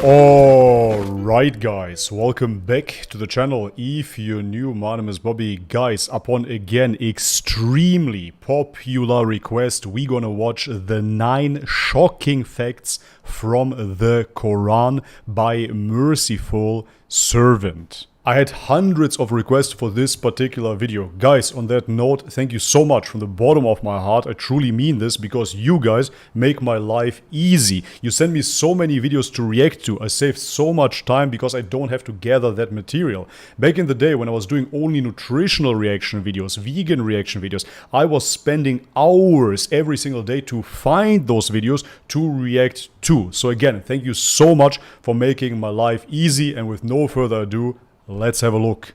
Alright guys, welcome back to the channel. If you're new, my name is Bobby. Guys, upon again extremely popular request, we're gonna watch the 9 shocking facts from the Quran by 𝗏𝗏𝗵𝗁. I had hundreds of requests for this particular video. Guys, on that note, thank you so much from the bottom of my heart. I truly mean this because you guys make my life easy. You send me so many videos to react to. I save so much time because I don't have to gather that material. Back in the day when I was doing only nutritional reaction videos, vegan reaction videos, I was spending hours every single day to find those videos to react to. So again, thank you so much for making my life easy, and with no further ado, let's have a look.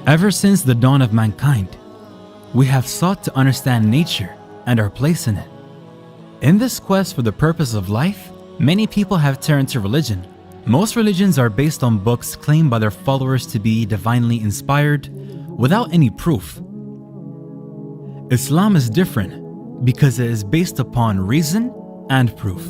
Ever since the dawn of mankind, we have sought to understand nature and our place in it. In this quest for the purpose of life, many people have turned to religion. Most religions are based on books claimed by their followers to be divinely inspired, without any proof. Islam is different because it is based upon reason and proof.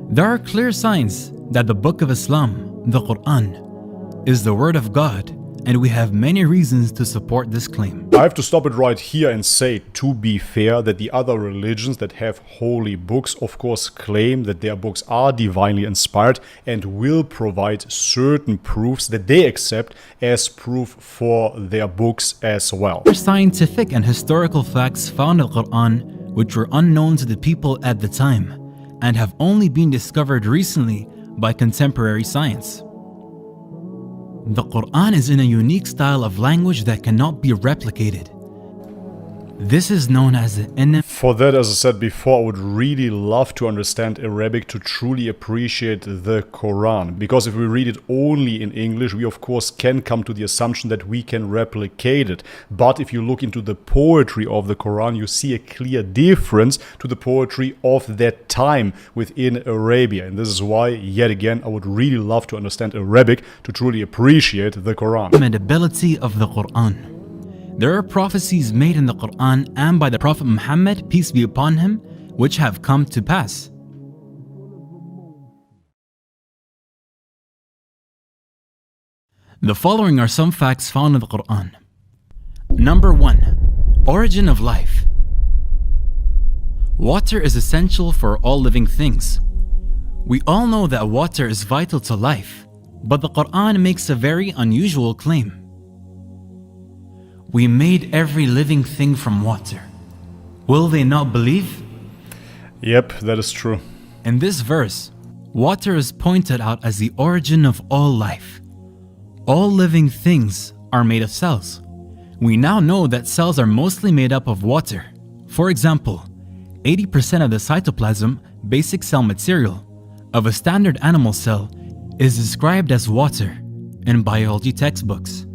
There are clear signs that the Book of Islam, the Quran, is the Word of God, and we have many reasons to support this claim. I have to stop it right here and say, to be fair, that the other religions that have holy books of course claim that their books are divinely inspired and will provide certain proofs that they accept as proof for their books as well. Scientific and historical facts found in the Quran which were unknown to the people at the time and have only been discovered recently by contemporary science. The Quran is in a unique style of language that cannot be replicated. This is known as the For that, as I said before, I would really love to understand Arabic to truly appreciate the Quran. Because if we read it only in English, we of course can come to the assumption that we can replicate it. But if you look into the poetry of the Quran, you see a clear difference to the poetry of that time within Arabia. And this is why, yet again, I would really love to understand Arabic to truly appreciate the Quran. ability of the Quran. There are prophecies made in the Quran and by the Prophet Muhammad, peace be upon him, which have come to pass. The following are some facts found in the Quran. Number 1. Origin of life. Water is essential for all living things. We all know that water is vital to life, but the Quran makes a very unusual claim. We made every living thing from water. Will they not believe? Yep, that is true. In this verse, water is pointed out as the origin of all life. All living things are made of cells. We now know that cells are mostly made up of water. For example, 80% of the cytoplasm, basic cell material, of a standard animal cell is described as water in biology textbooks.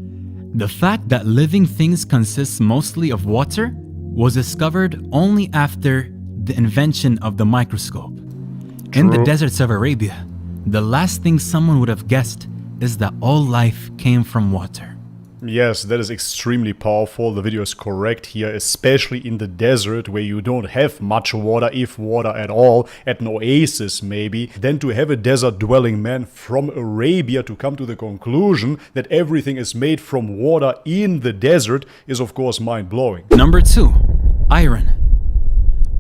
The fact that living things consist mostly of water was discovered only after the invention of the microscope. In the deserts of Arabia, the last thing someone would have guessed is that all life came from water. Yes, that is extremely powerful. The video is correct here, especially in the desert where you don't have much water, if water at all, at an oasis maybe. Then to have a desert dwelling man from Arabia to come to the conclusion that everything is made from water in the desert is of course mind-blowing. Number 2. Iron.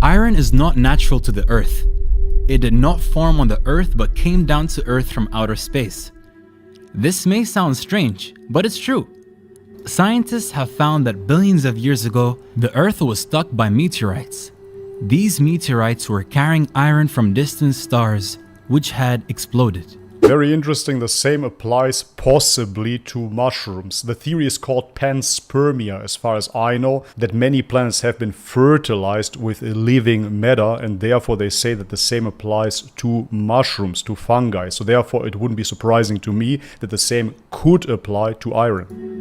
Iron is not natural to the earth. It did not form on the earth but came down to earth from outer space. This may sound strange, but it's true. Scientists have found that billions of years ago, the earth was struck by meteorites. These meteorites were carrying iron from distant stars, which had exploded. Very interesting. The same applies possibly to mushrooms. The theory is called panspermia, as far as I know, that many planets have been fertilized with a living matter, and therefore they say that the same applies to mushrooms, to fungi. So therefore it wouldn't be surprising to me that the same could apply to iron.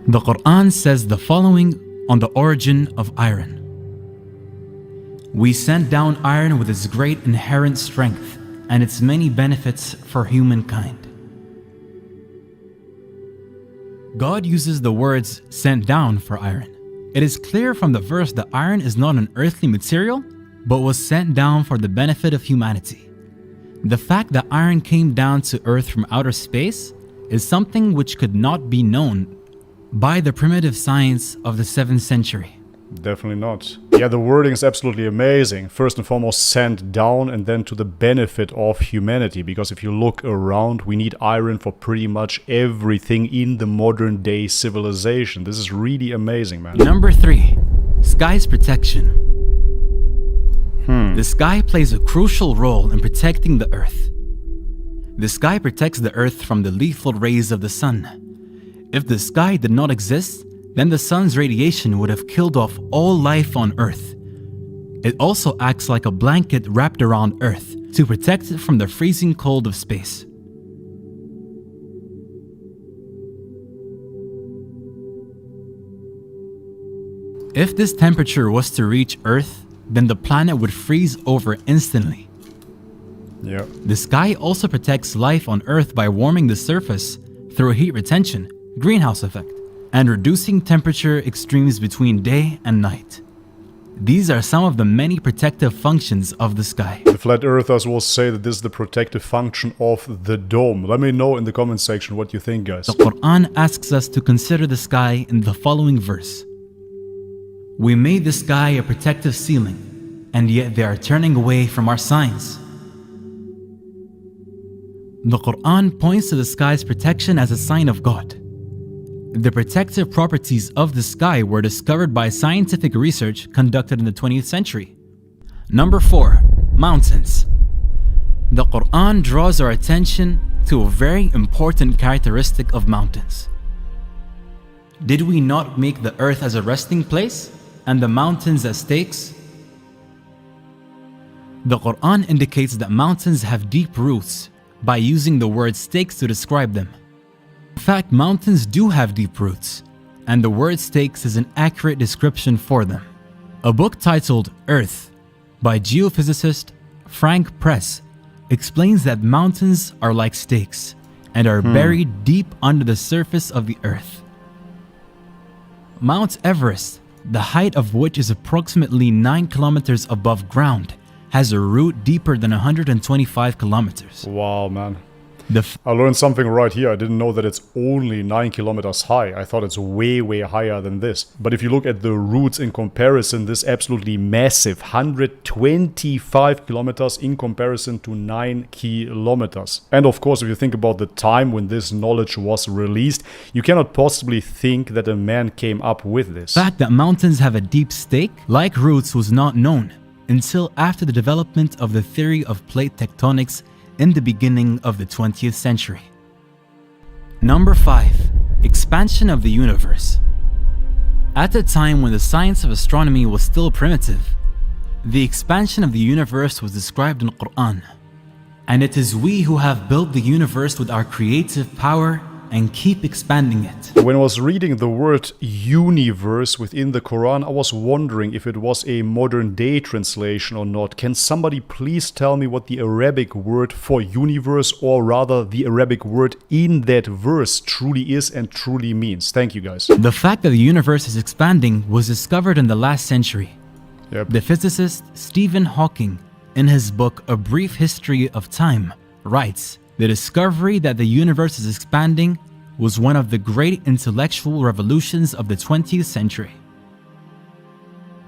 The Quran says the following on the origin of iron. We sent down iron with its great inherent strength and its many benefits for humankind. God uses the words sent down for iron. It is clear from the verse that iron is not an earthly material, but was sent down for the benefit of humanity. The fact that iron came down to Earth from outer space is something which could not be known by the primitive science of the 7th century. Definitely not. Yeah, the wording is absolutely amazing. First and foremost, sent down, and then to the benefit of humanity. Because if you look around, we need iron for pretty much everything in the modern day civilization. This is really amazing, man. Number 3. Sky's protection. The sky plays a crucial role in protecting the Earth. The sky protects the Earth from the lethal rays of the sun. If the sky did not exist, then the sun's radiation would have killed off all life on Earth. It also acts like a blanket wrapped around Earth to protect it from the freezing cold of space. If this temperature was to reach Earth, then the planet would freeze over instantly. Yeah. The sky also protects life on Earth by warming the surface through heat retention, greenhouse effect, and reducing temperature extremes between day and night. These are some of the many protective functions of the sky. The flat earthers will say that this is the protective function of the dome. Let me know in the comment section what you think, guys. The Quran asks us to consider the sky in the following verse. We made the sky a protective ceiling, and yet they are turning away from our signs. The Quran points to the sky's protection as a sign of God. The protective properties of the sky were discovered by scientific research conducted in the 20th century. Number 4. Mountains. The Quran draws our attention to a very important characteristic of mountains. Did we not make the earth as a resting place and the mountains as stakes? The Quran indicates that mountains have deep roots by using the word stakes to describe them. In fact, mountains do have deep roots, and the word stakes is an accurate description for them. A book titled Earth by geophysicist Frank Press explains that mountains are like stakes and are buried deep under the surface of the earth. Mount Everest, the height of which is approximately 9 kilometers above ground, has a root deeper than 125 kilometers. Wow, man. I learned something right here. I didn't know that it's only 9 kilometers high. I thought it's way, way higher than this. But if you look at the roots in comparison, this is absolutely massive. 125 kilometers in comparison to 9 kilometers. And of course, if you think about the time when this knowledge was released, you cannot possibly think that a man came up with this. The fact that mountains have a deep stake, like roots, was not known until after the development of the theory of plate tectonics in the beginning of the 20th century. Number 5. Expansion of the universe. At a time when the science of astronomy was still primitive, the expansion of the universe was described in the Quran. And it is we who have built the universe with our creative power and keep expanding it. When I was reading the word universe within the Quran, I was wondering if it was a modern day translation or not. Can somebody please tell me what the Arabic word for universe, or rather the Arabic word in that verse, truly is and truly means? Thank you, guys. The fact that the universe is expanding was discovered in the last century. Yep. The physicist Stephen Hawking, in his book A Brief History of Time, writes, the discovery that the universe is expanding was one of the great intellectual revolutions of the 20th century.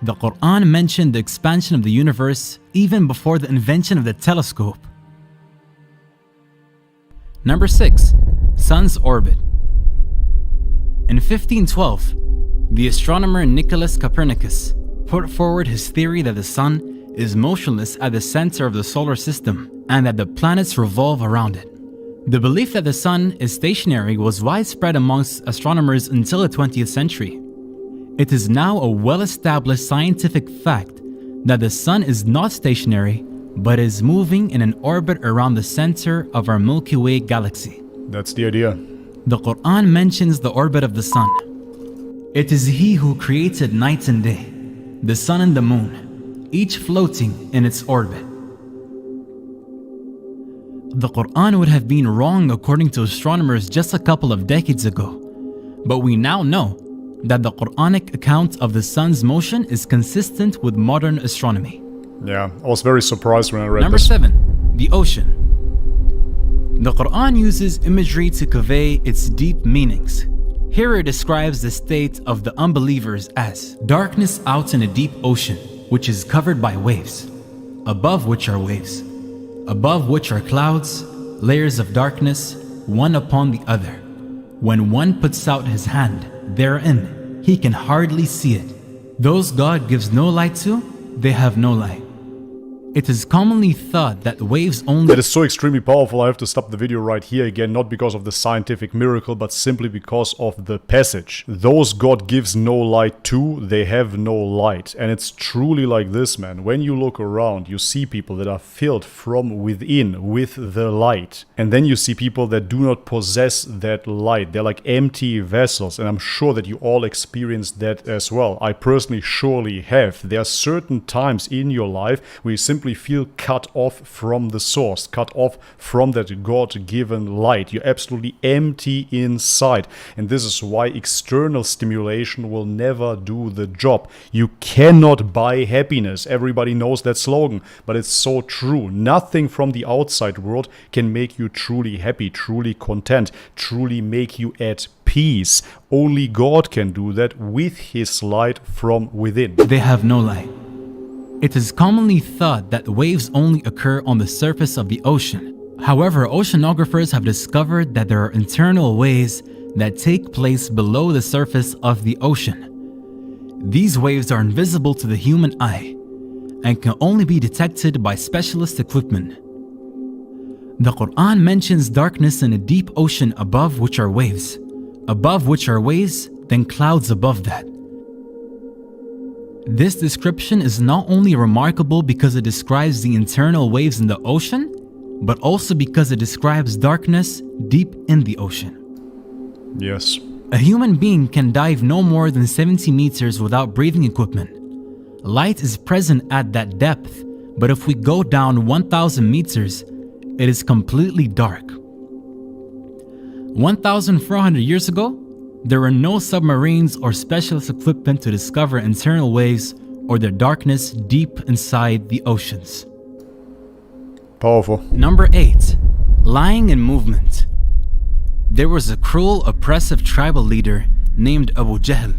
The Quran mentioned the expansion of the universe even before the invention of the telescope. Number 6. Sun's orbit. In 1512, the astronomer Nicholas Copernicus put forward his theory that the sun is motionless at the center of the solar system and that the planets revolve around it. The belief that the sun is stationary was widespread amongst astronomers until the 20th century. It is now a well-established scientific fact that the sun is not stationary but is moving in an orbit around the center of our Milky Way galaxy. That's the idea. The Quran mentions the orbit of the sun. It is He who created night and day, the sun and the moon, each floating in its orbit. The Quran would have been wrong according to astronomers just a couple of decades ago, but we now know that the Quranic account of the sun's motion is consistent with modern astronomy. Yeah, I was very surprised when I read Number this. 7. The ocean. The Quran uses imagery to convey its deep meanings. Here it describes the state of the unbelievers as darkness out in a deep ocean, which is covered by waves, above which are waves, above which are clouds, layers of darkness, one upon the other. When one puts out his hand therein, he can hardly see it. Those God gives no light to, they have no light. It is commonly thought that waves only... That is so extremely powerful, I have to stop the video right here again, not because of the scientific miracle, but simply because of the passage. Those God gives no light to, they have no light. And it's truly like this, man. When you look around, you see people that are filled from within with the light. And then you see people that do not possess that light. They're like empty vessels, and I'm sure that you all experienced that as well. I personally surely have. There are certain times in your life where you simply feel cut off from the source, cut off from that God-given light. You're absolutely empty inside. And this is why external stimulation will never do the job. You cannot buy happiness. Everybody knows that slogan, but it's so true. Nothing from the outside world can make you truly happy, truly content, truly make you at peace. Only God can do that with His light from within. They have no light. It is commonly thought that waves only occur on the surface of the ocean. However, oceanographers have discovered that there are internal waves that take place below the surface of the ocean. These waves are invisible to the human eye and can only be detected by specialist equipment. The Quran mentions darkness in a deep ocean above which are waves, then clouds above that. This description is not only remarkable because it describes the internal waves in the ocean, but also because it describes darkness deep in the ocean. Yes. A human being can dive no more than 70 meters without breathing equipment. Light is present at that depth, but if we go down 1,000 meters, it is completely dark. 1,400 years ago, there were no submarines or specialist equipment to discover internal waves or their darkness deep inside the oceans. Powerful. Number 8. Lying in movement. There was a cruel, oppressive tribal leader named Abu Jahl,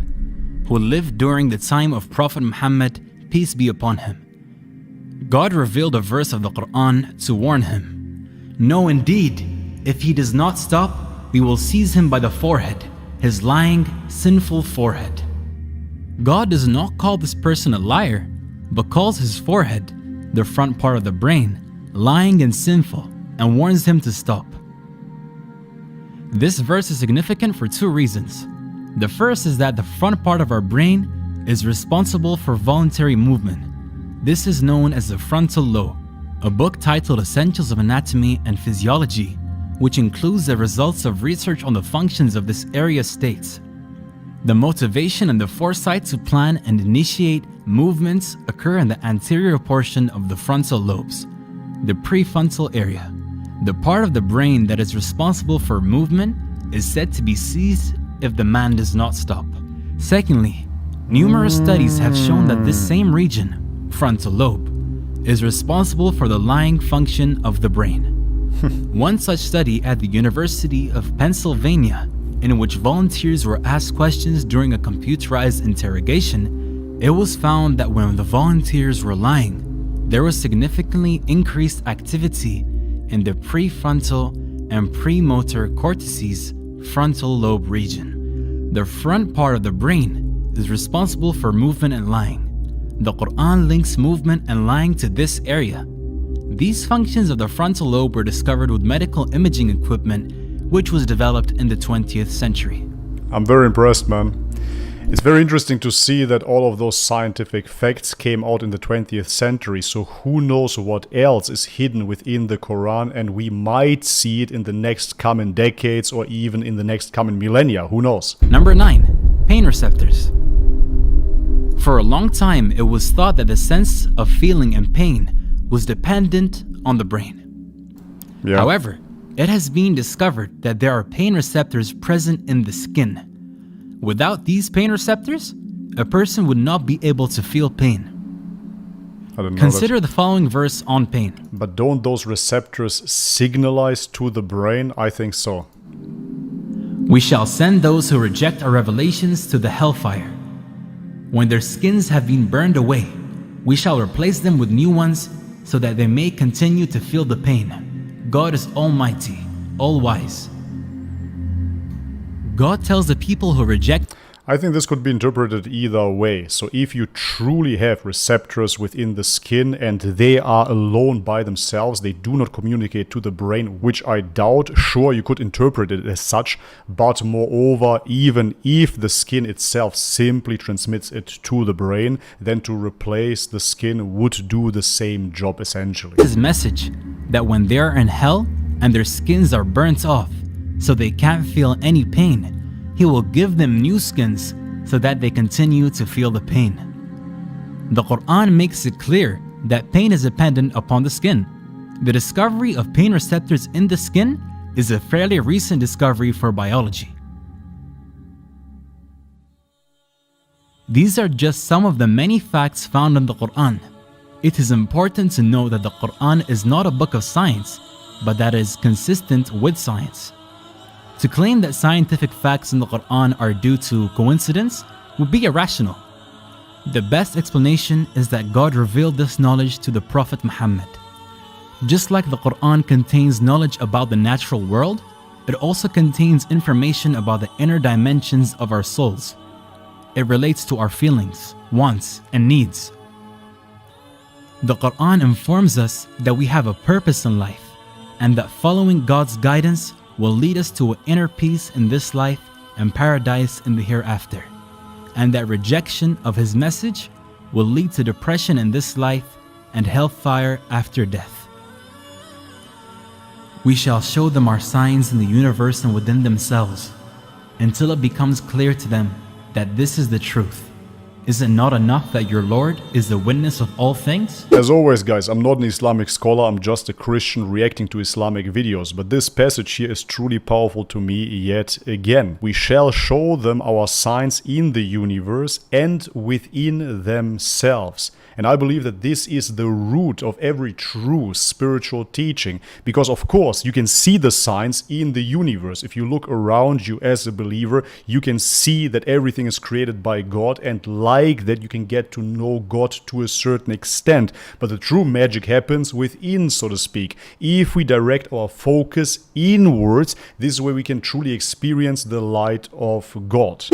who lived during the time of Prophet Muhammad, peace be upon him. God revealed a verse of the Quran to warn him. No, indeed, if he does not stop, we will seize him by the forehead, his lying, sinful forehead. God does not call this person a liar, but calls his forehead, the front part of the brain, lying and sinful, and warns him to stop. This verse is significant for two reasons. The first is that the front part of our brain is responsible for voluntary movement. This is known as the frontal lobe. A book titled Essentials of Anatomy and Physiology, which includes the results of research on the functions of this area, states, the motivation and the foresight to plan and initiate movements occur in the anterior portion of the frontal lobes, the prefrontal area. The part of the brain that is responsible for movement is said to be seized if the man does not stop. Secondly, numerous studies have shown that this same region, frontal lobe, is responsible for the lying function of the brain. One such study at the University of Pennsylvania, in which volunteers were asked questions during a computerized interrogation, it was found that when the volunteers were lying, there was significantly increased activity in the prefrontal and premotor cortices frontal lobe region. The front part of the brain is responsible for movement and lying. The Quran links movement and lying to this area. These functions of the frontal lobe were discovered with medical imaging equipment, which was developed in the 20th century. I'm very impressed, man. It's very interesting to see that all of those scientific facts came out in the 20th century, so who knows what else is hidden within the Quran, and we might see it in the next coming decades or even in the next coming millennia, who knows? Number 9. Pain receptors. For a long time, it was thought that the sense of feeling and pain was dependent on the brain. Yeah. However, it has been discovered that there are pain receptors present in the skin, Without these pain receptors, a person would not be able to feel pain. I didn't know Consider the following verse on pain. But don't those receptors signalize to the brain? I think so. We shall send those who reject our revelations to the hellfire. When their skins have been burned away, we shall replace them with new ones so that they may continue to feel the pain. God is Almighty, All-Wise. God tells the people who reject. I think this could be interpreted either way. So if you truly have receptors within the skin and they are alone by themselves, they do not communicate to the brain, which I doubt. Sure, you could interpret it as such, but moreover, even if the skin itself simply transmits it to the brain, then to replace the skin would do the same job essentially. His message that when they are in hell and their skins are burnt off, so they can't feel any pain, He will give them new skins so that they continue to feel the pain. The Quran makes it clear that pain is dependent upon the skin. The discovery of pain receptors in the skin is a fairly recent discovery for biology. These are just some of the many facts found in the Quran. It is important to know that the Quran is not a book of science, but that it is consistent with science. To claim that scientific facts in the Quran are due to coincidence would be irrational. The best explanation is that God revealed this knowledge to the Prophet Muhammad. Just like the Quran contains knowledge about the natural world, it also contains information about the inner dimensions of our souls. It relates to our feelings, wants, and needs. The Quran informs us that we have a purpose in life and that following God's guidance will lead us to an inner peace in this life and paradise in the hereafter, and that rejection of His message will lead to depression in this life and hellfire after death. We shall show them our signs in the universe and within themselves, until it becomes clear to them that this is the truth. Is it not enough that your Lord is the witness of all things? As always, guys, I'm not an Islamic scholar, I'm just a Christian reacting to Islamic videos, but this passage here is truly powerful to me yet again. We shall show them our signs in the universe and within themselves. And I believe that this is the root of every true spiritual teaching, because of course you can see the signs in the universe. If you look around you as a believer, you can see that everything is created by God, and like that you can get to know God to a certain extent. But the true magic happens within, so to speak. If we direct our focus inwards, this is where we can truly experience the light of God.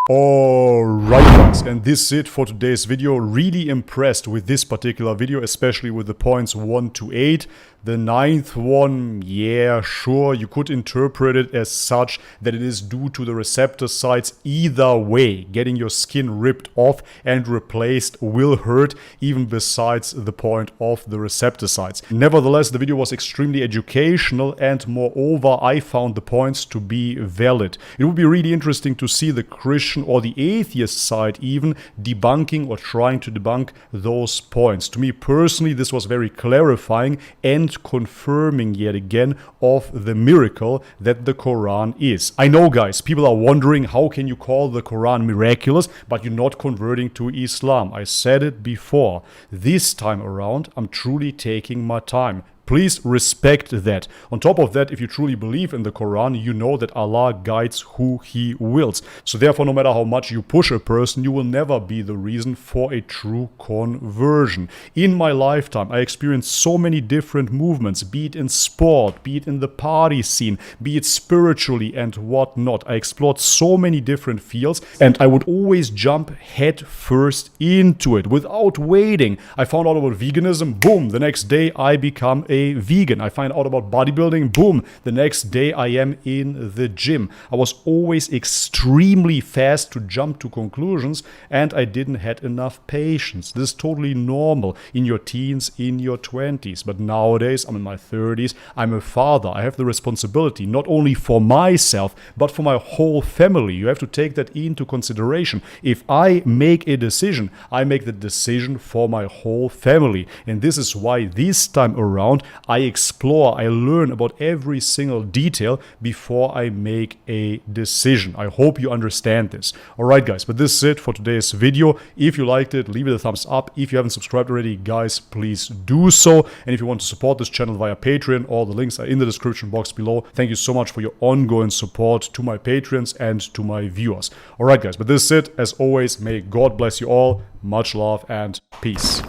Alright guys, and this is it for today's video. Really impressed with this particular video, especially with the points 1 to 8. The 9th one, yeah, sure, you could interpret it as such that it is due to the receptor sites. Either way, getting your skin ripped off and replaced will hurt, even besides the point of the receptor sites. Nevertheless, the video was extremely educational, and moreover, I found the points to be valid. It would be really interesting to see the Christian or the atheist side even debunking or trying to debunk those points. To me personally, this was very clarifying and confirming yet again of the miracle that the Quran is. I know, guys, people are wondering, how can you call the Quran miraculous but you're not converting to Islam? I said it before. This time around, I'm truly taking my time. Please respect that. On top of that, if you truly believe in the Quran, you know that Allah guides who He wills. So therefore, no matter how much you push a person, you will never be the reason for a true conversion. In my lifetime, I experienced so many different movements, be it in sport, be it in the party scene, be it spiritually and whatnot. I explored so many different fields, and I would always jump head first into it without waiting. I found out about veganism, boom, the next day I become a vegan. I find out about bodybuilding, boom, the next day I am in the gym. I was always extremely fast to jump to conclusions, and I didn't have enough patience. This is totally normal in your teens, in your 20s, but nowadays I'm in my 30s, I'm a father. I have the responsibility not only for myself but for my whole family. You have to take that into consideration. If I make a decision, I make the decision for my whole family, and this is why this time around I explore, I learn about every single detail before I make a decision. I hope you understand this. Alright guys, but this is it for today's video. If you liked it, leave it a thumbs up. If you haven't subscribed already, guys, please do so. And if you want to support this channel via Patreon, all the links are in the description box below. Thank you so much for your ongoing support to my patrons and to my viewers. Alright guys, but this is it. As always, may God bless you all. Much love and peace.